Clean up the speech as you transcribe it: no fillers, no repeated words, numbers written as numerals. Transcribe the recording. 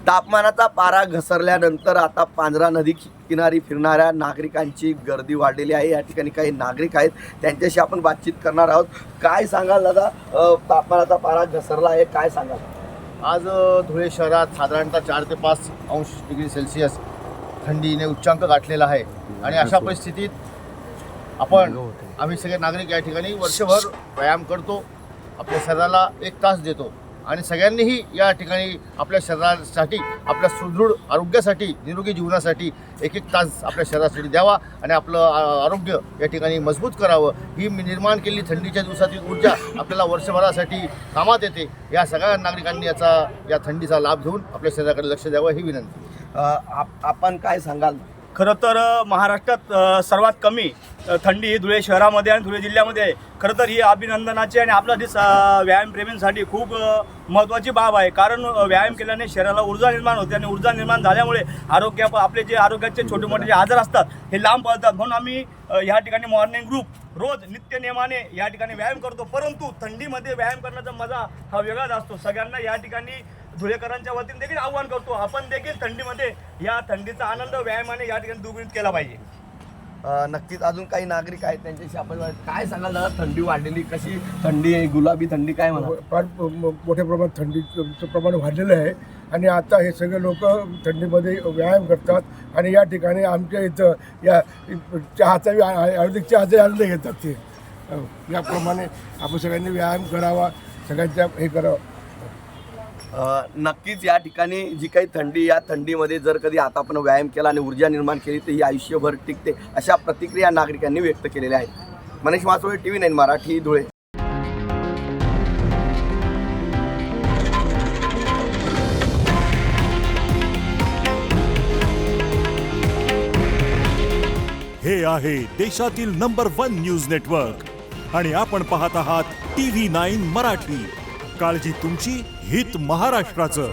तापमानाचा पारा घसरल्यानंतर आता पांझरा नदी किनारी फिरणाऱ्या नागरिकांची गर्दी वाढलेली आहे। या ठिकाणी काही नागरिक आहेत, त्यांच्याशी आपण बातचीत करणार आहोत। काय सांगाल दादा, तापमानाचा पारा घसरला आहे, काय सांगाल? आज धुळे शहरात साधारणतः 4 ते 5 अंश डिग्री सेल्सिअस थंडीने उच्चांक गाठलेला आहे आणि अशा परिस्थितीत आम्ही सगळे नागरिक या ठिकाणी वर्षभर व्यायाम करतो, आपल्या शरीराला 1 तास देतो आणि सगळ्यांनीही या ठिकाणी आपल्या शरीरासाठी, आपल्या सुदृढ आरोग्यासाठी, निरोगी जीवनासाठी 1 तास आपल्या शरीरासाठी द्यावा आणि आपलं आरोग्य या ठिकाणी मजबूत करावं। ही निर्माण केलेली थंडीच्या दिवसातील ऊर्जा आपल्याला वर्षभरासाठी कामात येते। या सगळ्या नागरिकांनी या थंडीचा लाभ घेऊन आपल्या शरीराकडे लक्ष द्यावं ही विनंती। आपण काय सांगाल? खरं तर महाराष्ट्रात सर्वात कमी थंडी ही धुळे शहरामध्ये आणि धुळे जिल्ह्यामध्ये आहे। खरं तर ही अभिनंदनाची आणि आपल्या व्यायामप्रेमींसाठी खूप महत्त्वाची बाब आहे, कारण व्यायाम केल्याने शरीराला ऊर्जा निर्माण होते आणि ऊर्जा निर्माण झाल्यामुळे आपले जे आरोग्याचे छोटे मोठे जे आजार असतात हे लांब पळतात। म्हणून आम्ही ह्या ठिकाणी मॉर्निंग ग्रुप रोज नित्य नियमाने या ठिकाणी व्यायाम करतो, परंतु थंडीमध्ये व्यायाम करण्याचा मजा हा वेगळाच असतो। सगळ्यांना या ठिकाणी धुळेकरांच्या वतीने देखील आव्हान करतो, आपण देखील थंडीमध्ये या थंडीचा आनंद व्यायामाने या ठिकाणी दुगणित केला पाहिजे। नक्कीच अजून काही नागरिक आहेत, त्यांच्याशी आपण काय सांगाल दादा? थंडी वाढलेली, कशी थंडी आहे, गुलाबी थंडी काय म्हणा? फार मोठ्या प्रमाणात थंडीचं प्रमाण वाढलेलं आहे आणि आता हे सगळे लोक थंडीमध्ये व्यायाम करतात आणि या ठिकाणी आमच्या इथं या चहाचा आयुर्वेदिक चहाचा आनंद घेतात ते। याप्रमाणे आपण सगळ्यांनी व्यायाम करावा, सगळ्यांच्या हे करावं। नक्कीच या ठिकाणी जी काही थंडी, या थंडीमध्ये जर कधी आता आपण व्यायाम केला आणि ऊर्जा निर्माण केली तर ही आयुष्यभर टिकते, अशा प्रतिक्रिया नागरिकांनी व्यक्त केलेल्या आहेत। मनीष मासोळे, TV9 मराठी, धुळे। हे आहे देशातील नंबर 1 न्यूज नेटवर्क आणि आपण पाहत आहात TV9 मराठी। काळजी तुमची, हित महाराष्ट्राचं।